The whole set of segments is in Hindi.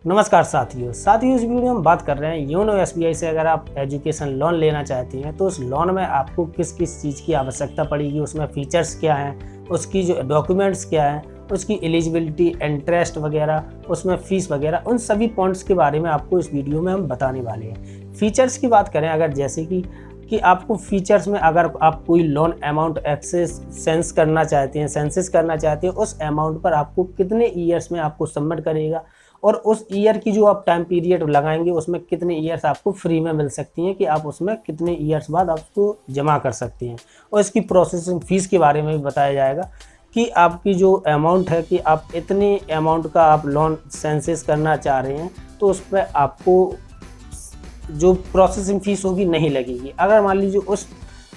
नमस्कार साथियों इस वीडियो में हम बात कर रहे हैं योनो एसबीआई से अगर आप एजुकेशन लोन लेना चाहती हैं तो उस लोन में आपको किस किस चीज़ की आवश्यकता पड़ेगी, उसमें फीचर्स क्या हैं, उसकी जो डॉक्यूमेंट्स क्या हैं, उसकी एलिजिबिलिटी, इंटरेस्ट वगैरह, उसमें फ़ीस वगैरह, उन सभी पॉइंट्स के बारे में आपको इस वीडियो में हम बताने वाले हैं। फ़ीचर्स की बात करें अगर जैसे कि आपको फीचर्स में अगर आप कोई लोन अमाउंट सेंस करना चाहते हैं उस अमाउंट पर आपको कितने ईयर्स में आपको सबमिट करेगा और उस ईयर की जो आप टाइम पीरियड लगाएंगे उसमें कितने ईयर्स आपको फ्री में मिल सकती हैं कि आप उसमें कितने ईयर्स बाद आप उसको जमा कर सकती हैं। और इसकी प्रोसेसिंग फ़ीस के बारे में भी बताया जाएगा कि आपकी जो अमाउंट है कि आप इतने अमाउंट का आप लोन सेंसेस करना चाह रहे हैं तो उस पर आपको जो प्रोसेसिंग फ़ीस होगी नहीं लगेगी। अगर मान लीजिए उस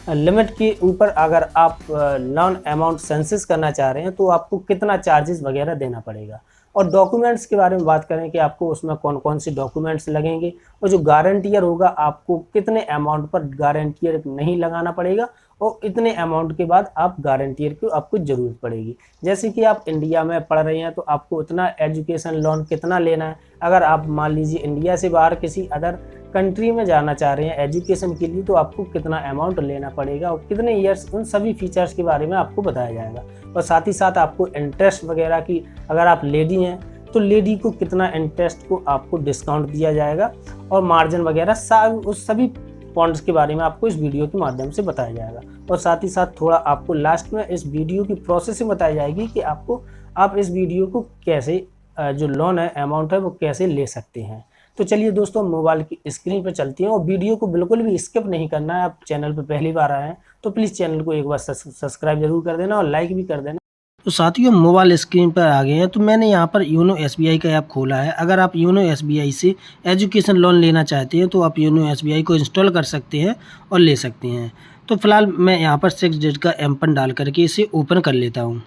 लिमिट के ऊपर अगर आप लोन अमाउंट सेंसेस करना चाह रहे हैं तो आपको कितना चार्जेस वगैरह देना पड़ेगा। और डॉक्यूमेंट्स के बारे में बात करें कि आपको उसमें कौन कौन से डॉक्यूमेंट्स लगेंगे और जो गारंटियर होगा आपको कितने अमाउंट पर गारंटियर नहीं लगाना पड़ेगा और इतने अमाउंट के बाद आप गारंटियर की आपको ज़रूरत पड़ेगी। जैसे कि आप इंडिया में पढ़ रहे हैं तो आपको उतना एजुकेशन लोन कितना लेना है। अगर आप मान लीजिए इंडिया से बाहर किसी अदर कंट्री में जाना चाह रहे हैं एजुकेशन के लिए तो आपको कितना अमाउंट लेना पड़ेगा और कितने ईयर्स, उन सभी फीचर्स के बारे में आपको बताया जाएगा। और साथ ही साथ आपको इंटरेस्ट वगैरह की, अगर आप लेडी हैं तो लेडी को कितना इंटरेस्ट को आपको डिस्काउंट दिया जाएगा और मार्जिन वगैरह उस सभी पॉइंट्स के बारे में आपको इस वीडियो के माध्यम से बताया जाएगा। और साथ ही साथ थोड़ा आपको लास्ट में इस वीडियो की प्रोसेसिंग बताई जाएगी कि आप इस वीडियो को कैसे जो लोन है अमाउंट है वो कैसे ले सकते हैं। तो चलिए दोस्तों, मोबाइल की स्क्रीन पर चलती हैं और वीडियो को बिल्कुल भी स्किप नहीं करना है। आप चैनल पर पहली बार आए हैं तो प्लीज़ चैनल को एक बार सब्सक्राइब जरूर कर देना और लाइक भी कर देना। तो साथियों, मोबाइल स्क्रीन पर आ गए हैं तो मैंने यहाँ पर योनो एसबीआई का ऐप खोला है। अगर आप योनो एसबीआई से एजुकेशन लोन लेना चाहते हैं तो आप योनो एसबीआई को इंस्टॉल कर सकते हैं और ले सकते हैं। तो फिलहाल मैं यहाँ पर 6 डिजिट का एम पिन डाल करके इसे ओपन कर लेता हूँ।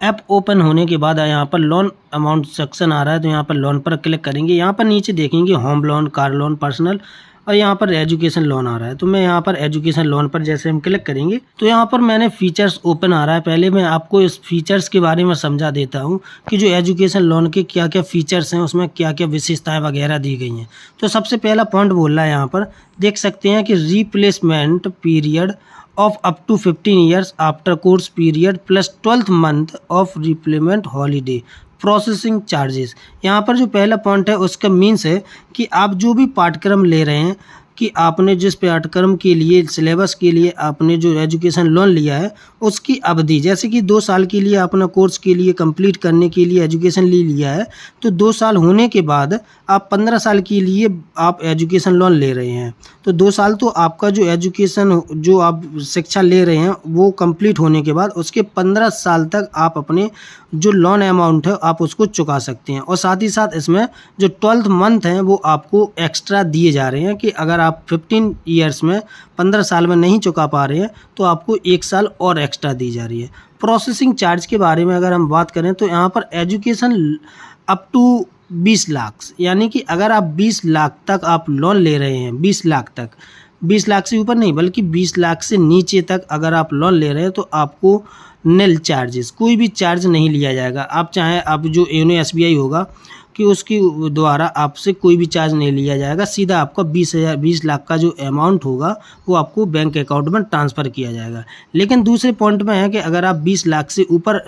ऐप ओपन होने के बाद यहाँ पर लोन अमाउंट सेक्शन आ रहा है तो यहाँ पर लोन पर क्लिक करेंगे। यहाँ पर नीचे देखेंगे home loan, car loan, personal और यहाँ पर एजुकेशन लोन आ रहा है। तो मैं यहाँ पर एजुकेशन लोन पर जैसे हम क्लिक करेंगे तो यहाँ पर मैंने फीचर्स ओपन आ रहा है। पहले मैं आपको इस फीचर्स के बारे में समझा देता हूँ कि जो एजुकेशन लोन के क्या क्या फीचर्स हैं, उसमें क्या क्या विशेषताएं वगैरह दी गई हैं। तो सबसे पहला पॉइंट बोल रहा है, यहाँ पर देख सकते हैं कि replacement period of up to 15 years after course period plus 12th month of repayment holiday processing charges. यहाँ पर जो पहला पॉइंट है उसका मीन्स है कि आप जो भी पाठ्यक्रम ले रहे हैं कि आपने जिस पाठ्यक्रम के लिए, सिलेबस के लिए आपने जो एजुकेशन लोन लिया है उसकी अवधि, जैसे कि 2 साल के लिए अपना कोर्स के लिए कंप्लीट करने के लिए एजुकेशन ले लिया है तो 2 साल होने के बाद आप 15 साल के लिए आप एजुकेशन लोन ले रहे हैं। तो 2 साल तो आपका जो एजुकेशन, जो आप शिक्षा ले रहे हैं वो कंप्लीट होने के बाद उसके 15 साल तक आप अपने जो लोन अमाउंट है आप उसको चुका सकते हैं। और साथ ही साथ इसमें जो 12th मंथ हैं वो आपको एक्स्ट्रा दिए जा रहे हैं कि अगर आप 15 ईयर्स में 15 साल में नहीं चुका पा रहे हैं तो आपको 1 साल और एक्स्ट्रा दी जा रही है। प्रोसेसिंग चार्ज के बारे में अगर हम बात करें तो यहाँ पर एजुकेशन अप टू 20 लाख, यानी कि अगर आप 20 लाख तक आप लोन ले रहे हैं, 20 लाख तक, 20 लाख से ऊपर नहीं बल्कि 20 लाख से नीचे तक अगर आप लोन ले रहे हैं तो आपको निल चार्जेस, कोई भी चार्ज नहीं लिया जाएगा। आप चाहें आप जो योनो एसबीआई होगा कि उसके द्वारा आपसे कोई भी चार्ज नहीं लिया जाएगा, सीधा आपका 20 लाख का जो अमाउंट होगा वो आपको बैंक अकाउंट में ट्रांसफ़र किया जाएगा। लेकिन दूसरे पॉइंट में है कि अगर आप 20 लाख से ऊपर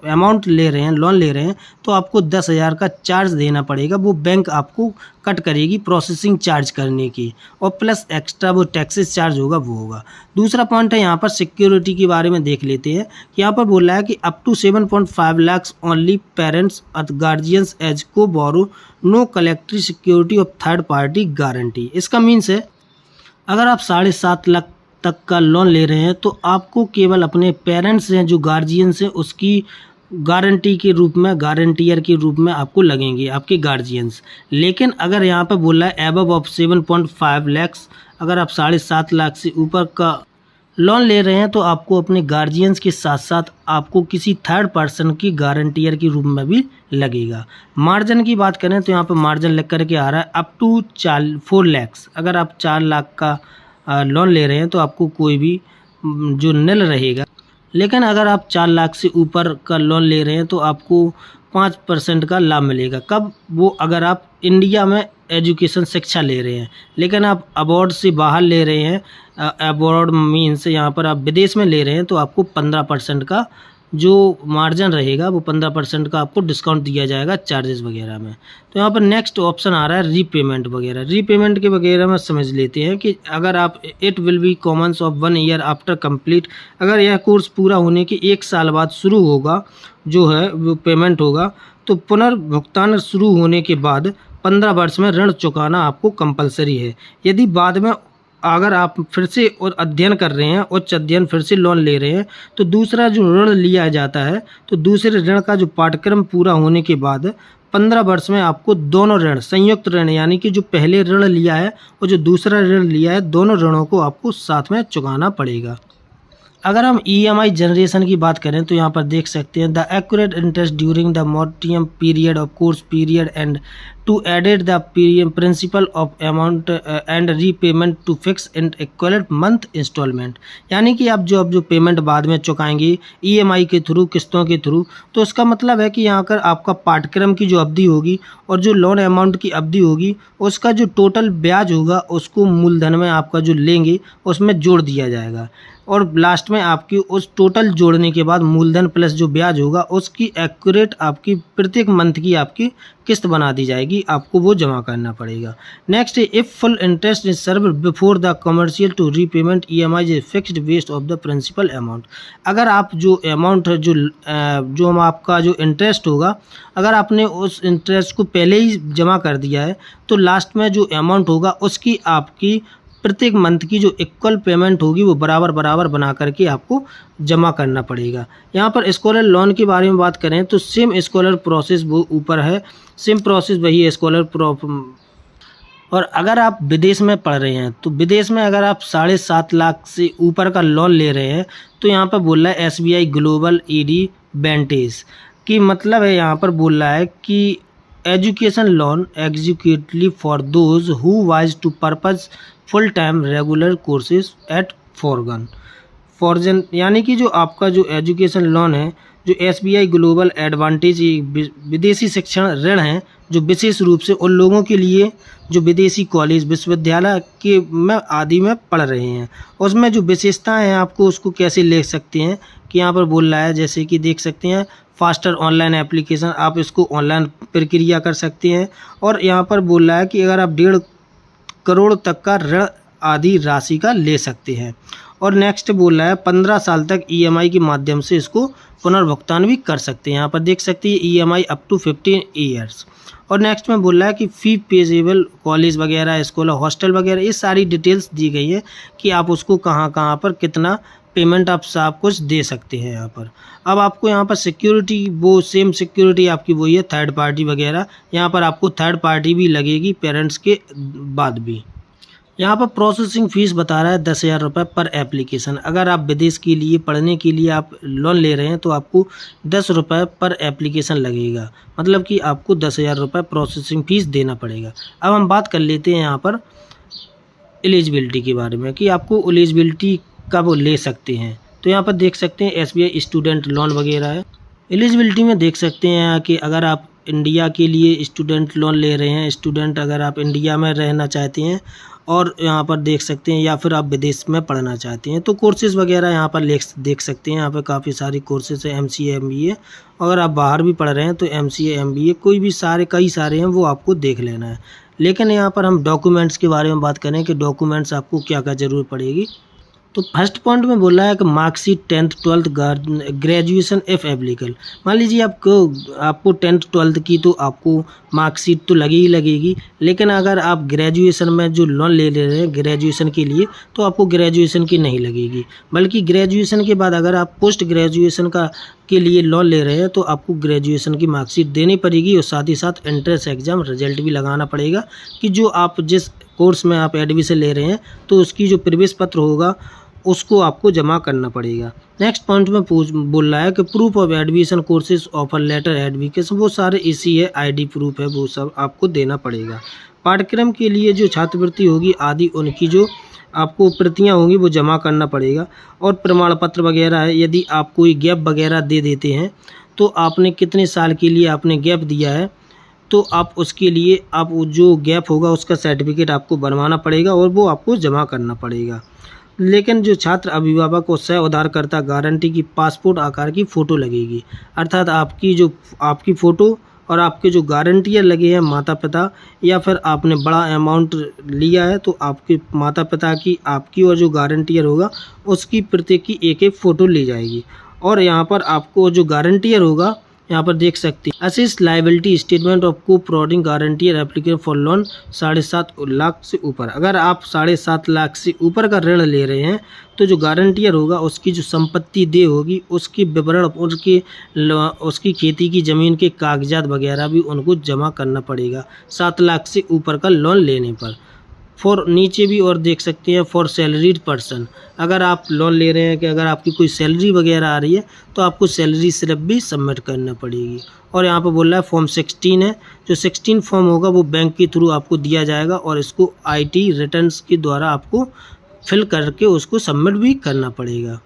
अमाउंट ले रहे हैं, लोन ले रहे हैं तो आपको 10,000 का चार्ज देना पड़ेगा, वो बैंक आपको कट करेगी प्रोसेसिंग चार्ज करने की, और प्लस एक्स्ट्रा वो टैक्सेस चार्ज होगा वो होगा। दूसरा पॉइंट है यहाँ पर सिक्योरिटी के बारे में देख लेते हैं कि यहाँ पर बोल रहा है कि up to 7.5 lakh only parents और guardians as co borrower, no collateral security of third party guarantee. इसका मीन्स है अगर आप 7.5 लाख तक का लोन ले रहे हैं तो आपको केवल अपने पेरेंट्स हैं, जो गार्जियंस हैं, उसकी गारंटी के रूप में, गारंटियर के रूप में आपको लगेंगे आपके गार्जियंस। लेकिन अगर यहाँ पर बोला है एबव ऑफ 7.5 लैक्स, अगर आप 7.5 लाख से ऊपर का लोन ले रहे हैं तो आपको अपने गार्जियंस के साथ साथ आपको किसी थर्ड पर्सन की गारंटियर के रूप में भी लगेगा। मार्जिन की बात करें तो यहाँ पर मार्जिन लिख करके आ रहा है अप टू 4 लैक्स। अगर आप 4 लाख का लोन ले रहे हैं तो आपको कोई भी जो निल रहेगा। लेकिन अगर आप 4 लाख से ऊपर का लोन ले रहे हैं तो आपको 5% का लाभ मिलेगा। कब? वो अगर आप इंडिया में एजुकेशन शिक्षा ले रहे हैं, लेकिन आप अब्रॉड से बाहर ले रहे हैं, अब्रॉड मीन्स यहाँ पर आप विदेश में ले रहे हैं, तो आपको 15% का जो मार्जिन रहेगा वो 15% का आपको डिस्काउंट दिया जाएगा चार्जेस वगैरह में। तो यहाँ पर नेक्स्ट ऑप्शन आ रहा है रीपेमेंट वगैरह। रीपेमेंट के वगैरह में समझ लेते हैं कि अगर आप it will be Commons of 1 year after complete, अगर यह कोर्स पूरा होने के 1 साल बाद शुरू होगा, जो है वो पेमेंट होगा, तो पुनर्भुगतान शुरू होने के बाद 15 वर्ष में ऋण चुकाना आपको कंपलसरी है। यदि बाद में अगर आप फिर से और अध्ययन कर रहे हैं, उच्च अध्ययन फिर से लोन ले रहे हैं, तो दूसरा जो ऋण लिया जाता है, तो दूसरे ऋण का जो पाठ्यक्रम पूरा होने के बाद 15 वर्ष में आपको दोनों ऋण, संयुक्त ऋण यानी कि जो पहले ऋण लिया है और जो दूसरा ऋण लिया है, दोनों ऋणों को आपको साथ में चुकाना पड़ेगा। अगर हम EMI जनरेशन की बात करें तो यहाँ पर देख सकते हैं the accurate interest during the moratorium period of course period and to added the principal of amount and repayment to fix and equivalent month installment, यानी कि आप जो पेमेंट बाद में चुकाएंगे EMI के थ्रू, किस्तों के थ्रू, तो उसका मतलब है कि यहाँ पर आपका पाठ्यक्रम की जो अवधि होगी और जो लोन अमाउंट की अवधि होगी, उसका जो टोटल ब्याज होगा उसको मूलधन में आपका जो लेंगे उसमें जोड़ दिया जाएगा, और लास्ट में आपकी उस टोटल जोड़ने के बाद मूलधन प्लस जो ब्याज होगा उसकी एक्यूरेट आपकी प्रत्येक मंथ की आपकी किस्त बना दी जाएगी, आपको वो जमा करना पड़ेगा। Next, if full interest is serve before the commercial to repayment EMI is fixed based of the principal amount, अगर आप जो अमाउंट जो आपका जो इंटरेस्ट होगा, अगर आपने उस इंटरेस्ट को पहले ही जमा कर दिया है, तो लास्ट में जो अमाउंट होगा उसकी आपकी प्रत्येक मंथ की जो इक्वल पेमेंट होगी वो बराबर बना करके आपको जमा करना पड़ेगा। यहाँ पर स्कॉलर लोन के बारे में बात करें तो सेम स्कॉलर प्रोसेस वो ऊपर है, सेम प्रोसेस वही है स्कॉलर। और अगर आप विदेश में पढ़ रहे हैं तो विदेश में अगर आप 7.5 लाख से ऊपर का लोन ले रहे हैं तो यहाँ पर बोल रहा है SBI ग्लोबल ED वेंटेज की मतलब है, यहाँ पर बोल रहा है कि education loan exclusively for those who wish to pursue full time regular courses at foreign, यानी कि जो आपका जो एजुकेशन लोन है, जो SBI ग्लोबल एडवांटेज विदेशी शिक्षण ऋण है, जो विशेष रूप से उन लोगों के लिए जो विदेशी कॉलेज विश्वविद्यालय के में आदि में पढ़ रहे हैं, उसमें जो विशेषताएं हैं आपको उसको कैसे ले सकते हैं कि यहाँ पर बोल रहा है, जैसे कि देख सकते हैं फास्टर ऑनलाइन एप्लीकेशन, आप इसको ऑनलाइन प्रक्रिया कर सकते हैं। और यहाँ पर बोल रहा है कि अगर आप 1.5 करोड़ तक का ऋण आदि राशि का ले सकते हैं। और नेक्स्ट बोल रहा है 15 साल तक EMI के माध्यम से इसको पुनर्भुगतान भी कर सकते हैं। यहाँ पर देख सकते हैं EMI अप टू 15 ईयर्स। और नेक्स्ट में बोल रहा है कि फ़ी पेजेबल कॉलेज वगैरह, स्कूल, हॉस्टल वगैरह, ये सारी डिटेल्स दी गई है कि आप उसको कहाँ पर कितना पेमेंट आप सब कुछ दे सकते हैं यहाँ पर। अब आपको यहाँ पर सिक्योरिटी, वो सेम सिक्योरिटी आपकी वही है, थर्ड पार्टी वगैरह, यहाँ पर आपको थर्ड पार्टी भी लगेगी पेरेंट्स के बाद भी। यहाँ पर प्रोसेसिंग फ़ीस बता रहा है 10,000 रुपये पर एप्लीकेशन। अगर आप विदेश के लिए पढ़ने के लिए आप लोन ले रहे हैं तो आपको 10 रुपये पर एप्लीकेशन लगेगा, मतलब कि आपको 10,000 रुपये प्रोसेसिंग फ़ीस देना पड़ेगा। अब हम बात कर लेते हैं यहाँ पर एलिजिबिलिटी के बारे में कि आपको एलिजिबिलिटी कब ले सकते हैं। तो यहाँ पर देख सकते हैं SBI स्टूडेंट लोन वगैरह है। एलिजिबिलिटी में देख सकते हैं कि अगर आप इंडिया के लिए स्टूडेंट लोन ले रहे हैं, स्टूडेंट अगर आप इंडिया में रहना चाहते हैं, और यहाँ पर देख सकते हैं या फिर आप विदेश में पढ़ना चाहते हैं तो कोर्सेज़ वगैरह यहाँ पर देख सकते हैं। यहाँ पर काफ़ी सारी कोर्सेज़ है, MCA MBA। अगर आप बाहर भी पढ़ रहे हैं तो MCA MBA कोई भी कई सारे हैं, वो आपको देख लेना है। लेकिन यहाँ पर हम डॉक्यूमेंट्स के बारे में बात करें कि डॉक्यूमेंट्स आपको क्या क्या ज़रूरत पड़ेगी। तो फर्स्ट पॉइंट में बोला है कि marksheet 10th 12th graduation if applicable. मान लीजिए आपको 10th 12th की तो आपको मार्कशीट तो लगेगी, लेकिन अगर आप ग्रेजुएशन में जो लोन ले रहे हैं ग्रेजुएशन के लिए तो आपको ग्रेजुएशन की नहीं लगेगी, बल्कि ग्रेजुएशन के बाद अगर आप पोस्ट ग्रेजुएशन के लिए लोन ले रहे हैं तो आपको ग्रेजुएशन की मार्कशीट देनी पड़ेगी, और साथ ही साथ एंट्रेंस एग्ज़ाम रिजल्ट भी लगाना पड़ेगा कि जो आप जिस कोर्स में आप एडमिशन ले रहे हैं तो उसकी जो प्रवेश पत्र होगा उसको आपको जमा करना पड़ेगा। नेक्स्ट पॉइंट में बोल रहा है कि proof of admission, courses, offer letter, admission, वो सारे इसी है, ID प्रूफ है, वो सब आपको देना पड़ेगा। पाठ्यक्रम के लिए जो छात्रवृत्ति होगी आदि उनकी जो आपको प्रतियां होंगी वो जमा करना पड़ेगा। और प्रमाण पत्र वगैरह है, यदि आप कोई गैप वगैरह दे देते हैं तो आपने कितने साल के लिए आपने गैप दिया है, तो आप उसके लिए आप जो गैप होगा उसका सर्टिफिकेट आपको बनवाना पड़ेगा और वो आपको जमा करना पड़ेगा। लेकिन जो छात्र अभिभावक को सह उधारकर्ता गारंटी की पासपोर्ट आकार की फ़ोटो लगेगी, अर्थात आपकी फ़ोटो और आपके जो गारंटियर लगे हैं माता पिता, या फिर आपने बड़ा अमाउंट लिया है तो आपके माता पिता की, आपकी और जो गारंटियर होगा उसकी प्रत्येक की एक एक फ़ोटो ली जाएगी। और यहाँ पर आपको जो गारंटियर होगा, यहाँ पर देख सकते हैं असिस्ट लाइबिलिटी स्टेटमेंट ऑफ को providing guarantor applicable for loan 7.5 lakh से ऊपर। अगर आप 7.5 लाख से ऊपर का ऋण ले रहे हैं तो जो गारंटियर होगा उसकी जो संपत्ति देय होगी उसकी विवरण, उसकी खेती की ज़मीन के कागजात वगैरह भी उनको जमा करना पड़ेगा 7 लाख से ऊपर का लोन लेने पर। फॉर नीचे भी और देख सकते हैं फॉर सैलरीड पर्सन, अगर आप लोन ले रहे हैं कि अगर आपकी कोई सैलरी वगैरह आ रही है तो आपको सैलरी स्लिप भी सबमिट करना पड़ेगी। और यहाँ पर बोल रहा है फॉर्म 16 है, जो 16 फॉर्म होगा वो बैंक के थ्रू आपको दिया जाएगा और इसको IT रिटर्न्स के द्वारा आपको फिल करके उसको सबमिट भी करना पड़ेगा।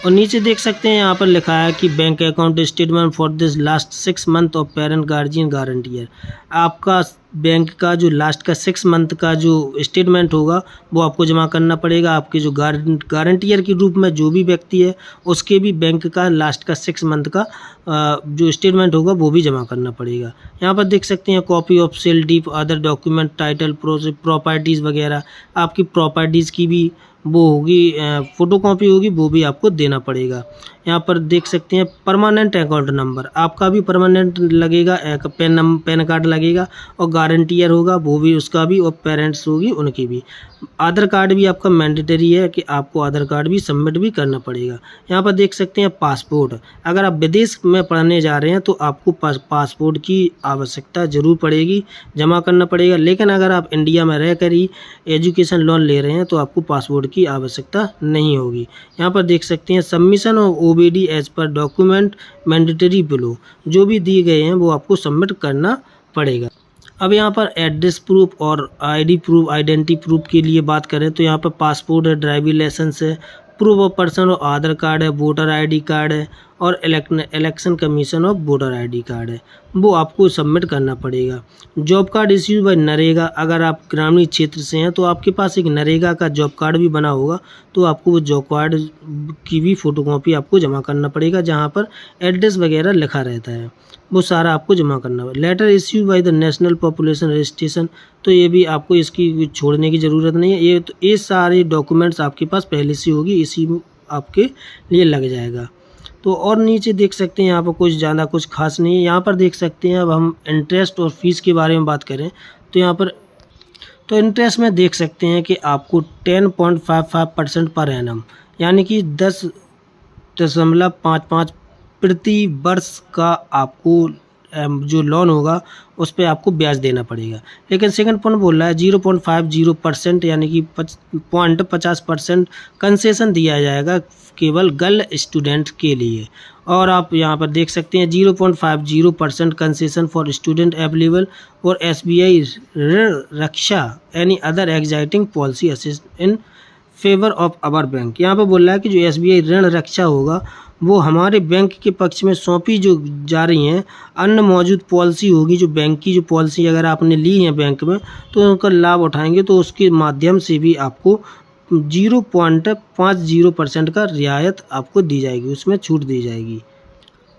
और नीचे देख सकते हैं यहाँ पर लिखा है कि bank account statement for this last 6 month of parent guardian guarantor. आपका बैंक का जो लास्ट का 6 मंथ का जो स्टेटमेंट होगा वो आपको जमा करना पड़ेगा। आपके जो गारंटियर के रूप में जो भी व्यक्ति है उसके भी बैंक का लास्ट का 6 मंथ का जो स्टेटमेंट होगा वो भी जमा करना पड़ेगा। यहाँ पर देख सकते हैं copy of sale deed, other document, title, properties वगैरह, आपकी प्रॉपर्टीज़ की भी वो होगी, फ़ोटोकॉपी होगी, वो भी आपको देना पड़ेगा। यहाँ पर देख सकते हैं परमानेंट अकाउंट नंबर, आपका भी परमानेंट लगेगा, एक पैन कार्ड लगेगा और गारंटियर होगा वो भी, उसका भी, और पेरेंट्स होगी उनकी भी। आधार कार्ड भी आपका मैंडेटरी है कि आपको आधार कार्ड भी सबमिट भी करना पड़ेगा। यहाँ पर देख सकते हैं पासपोर्ट, अगर आप विदेश में पढ़ने जा रहे हैं तो आपको पासपोर्ट की आवश्यकता ज़रूर पड़ेगी, जमा करना पड़ेगा। लेकिन अगर आप इंडिया में रहकर ही एजुकेशन लोन ले रहे हैं तो आपको पासपोर्ट की आवश्यकता नहीं होगी। यहाँ पर देख सकते हैं submission of OBD as per document mandatory below, जो भी दिए गए हैं वो आपको सबमिट करना पड़ेगा। अब यहाँ पर एड्रेस प्रूफ और ID प्रूफ, आइडेंटिटी प्रूफ के लिए बात करें तो यहाँ पर पासपोर्ट है, ड्राइविंग लाइसेंस है, प्रूफ ऑफ पर्सन और आधार कार्ड है, वोटर ID कार्ड है और election commission of voter ID card है, वो आपको सबमिट करना पड़ेगा। Job card issued by NREGA, अगर आप ग्रामीण क्षेत्र से हैं तो आपके पास एक नरेगा का जॉब कार्ड भी बना होगा तो आपको वो जॉब कार्ड की भी फ़ोटोकॉपी आपको जमा करना पड़ेगा, जहाँ पर एड्रेस वगैरह लिखा रहता है वो सारा आपको जमा करना है। Letter issued by the national population registration, तो ये भी आपको इसकी छोड़ने की ज़रूरत नहीं है, ये सारे डॉक्यूमेंट्स आपके पास पहले से होगी, इसी में आपके लिए लग जाएगा। तो और नीचे देख सकते हैं यहाँ पर कुछ ज़्यादा कुछ खास नहीं है। यहाँ पर देख सकते हैं अब हम इंटरेस्ट और फीस के बारे में बात करें तो यहाँ पर तो इंटरेस्ट में देख सकते हैं कि आपको 10.55% पर एनम, यानी कि 10.55 प्रति वर्ष का आपको जो लोन होगा उस पर आपको ब्याज देना पड़ेगा। लेकिन सेकंड पॉइंट बोल रहा है 0.50%, यानी कि 0.50% कंसेशन दिया जाएगा केवल गर्ल स्टूडेंट के लिए। और आप यहाँ पर देख सकते हैं 0.50% कंसेशन फॉर स्टूडेंट अवेलेबल और SBI Rin Raksha any other exciting policy assist in favour of our bank. यहाँ पर बोल रहा है कि जो SBI ऋण रक्षा होगा वो हमारे बैंक के पक्ष में सौंपी जो जा रही हैं अन्य मौजूद पॉलिसी होगी, जो बैंक की जो पॉलिसी अगर आपने ली है बैंक में तो उनका लाभ उठाएंगे तो उसके माध्यम से भी आपको 0.50% का रियायत आपको दी जाएगी, उसमें छूट दी जाएगी।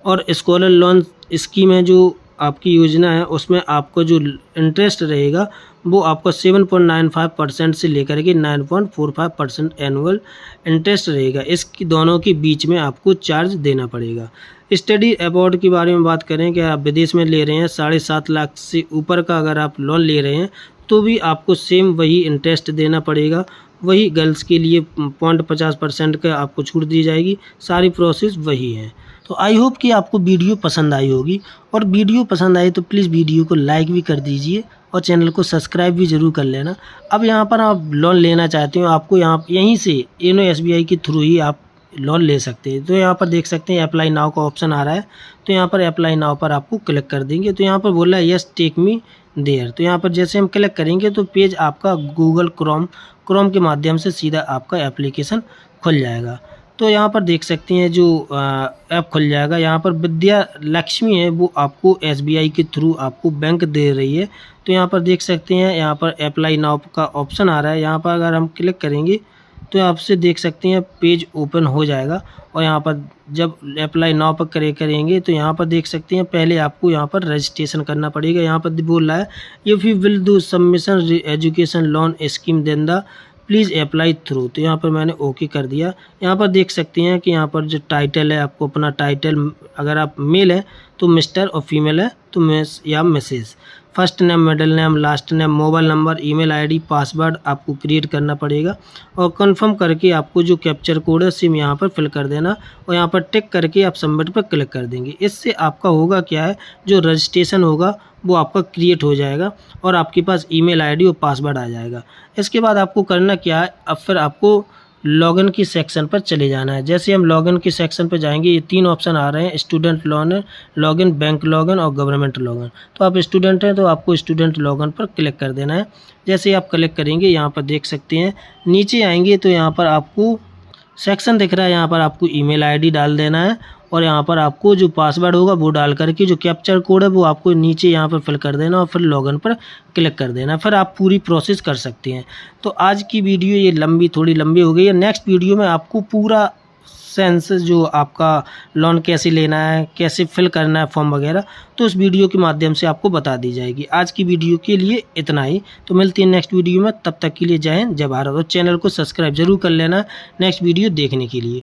और स्कॉलर लोन स्कीम है जो आपकी योजना है उसमें आपको जो इंटरेस्ट रहेगा वो आपका 7.95% से लेकर के 9.45% एनुअल इंटरेस्ट रहेगा। इसकी दोनों के बीच में आपको चार्ज देना पड़ेगा। स्टडी अबाउट के बारे में बात करें कि आप विदेश में ले रहे हैं 7.5 लाख से ऊपर का अगर आप लोन ले रहे हैं तो भी आपको सेम वही इंटरेस्ट देना पड़ेगा, वही गर्ल्स के लिए 0.50% का आपको छूट दी जाएगी, सारी प्रोसेस वही है। तो आई होप कि आपको वीडियो पसंद आई होगी, और वीडियो पसंद आई तो प्लीज़ वीडियो को लाइक भी कर दीजिए और चैनल को सब्सक्राइब भी ज़रूर कर लेना। अब यहाँ पर आप लोन लेना चाहते हो, आपको यहीं से योनो SBI के थ्रू ही आप लोन ले सकते हैं। तो यहाँ पर देख सकते हैं अप्लाई नाउ का ऑप्शन आ रहा है, तो यहाँ पर अप्लाई नाउ पर आपको क्लिक कर देंगे। तो यहाँ पर बोला है यस टेक मी देयर, तो यहाँ पर जैसे हम क्लिक करेंगे तो पेज आपका गूगल क्रोम के माध्यम से सीधा आपका एप्लीकेशन खुल जाएगा। तो यहाँ पर देख सकते हैं जो ऐप खुल जाएगा। यहाँ पर विद्या लक्ष्मी है वो आपको SBI के थ्रू आपको बैंक दे रही है। तो यहाँ पर देख सकते हैं यहाँ पर अप्लाई नाउ का ऑप्शन आ रहा है। यहाँ पर अगर हम क्लिक करेंगे तो आपसे देख सकते हैं पेज ओपन हो जाएगा। और यहाँ पर जब अप्लाई नाउ पर करेंगे तो यहाँ पर देख सकते हैं पहले आपको यहाँ पर रजिस्ट्रेशन करना पड़ेगा। यहाँ पर बोल रहा है if you will do submission education loan scheme then the please apply through. तो यहाँ पर मैंने ओके कर दिया। यहाँ पर देख सकते हैं कि यहाँ पर जो टाइटल है आपको अपना टाइटल, अगर आप मेल है तो मिस्टर और फीमेल है तो मिस या mrs, first name, middle name, last name, mobile number, email ID, password आपको क्रिएट करना पड़ेगा। और कंफर्म करके आपको जो कैप्चर कोड है सिम यहाँ पर फिल कर देना और यहाँ पर टिक करके आप सबमिट पर क्लिक कर देंगे। इससे आपका होगा क्या है, जो रजिस्ट्रेशन होगा वो आपका क्रिएट हो जाएगा और आपके पास ईमेल आईडी और पासवर्ड आ जाएगा। इसके बाद आपको करना क्या है, अब फिर आपको लॉगिन की सेक्शन पर चले जाना है। जैसे हम लॉगिन के सेक्शन पर जाएंगे ये 3 ऑप्शन आ रहे हैं, स्टूडेंट लॉगिन, बैंक लॉगिन और गवर्नमेंट लॉगिन। तो आप स्टूडेंट हैं तो आपको स्टूडेंट लॉगिन पर क्लिक कर देना है। जैसे आप क्लिक करेंगे यहाँ पर देख सकते हैं नीचे आएंगे तो यहाँ पर आपको सेक्शन दिख रहा है, यहाँ पर आपको ईमेल आईडी डाल देना है और यहाँ पर आपको जो पासवर्ड होगा वो डाल करके जो कैप्चर कोड है वो आपको नीचे यहाँ पर फिल कर देना और फिर लॉगिन पर क्लिक कर देना, फिर आप पूरी प्रोसेस कर सकते हैं। तो आज की वीडियो ये थोड़ी लंबी हो गई है। नेक्स्ट वीडियो में आपको पूरा सेंस जो आपका लोन कैसे लेना है, कैसे फिल करना है फॉर्म वगैरह, तो इस वीडियो के माध्यम से आपको बता दी जाएगी। आज की वीडियो के लिए इतना ही, तो मिलती है नेक्स्ट वीडियो में। तब तक के लिए जय हिंद, जय भारत और चैनल को सब्सक्राइब जरूर कर लेना नेक्स्ट वीडियो देखने के लिए।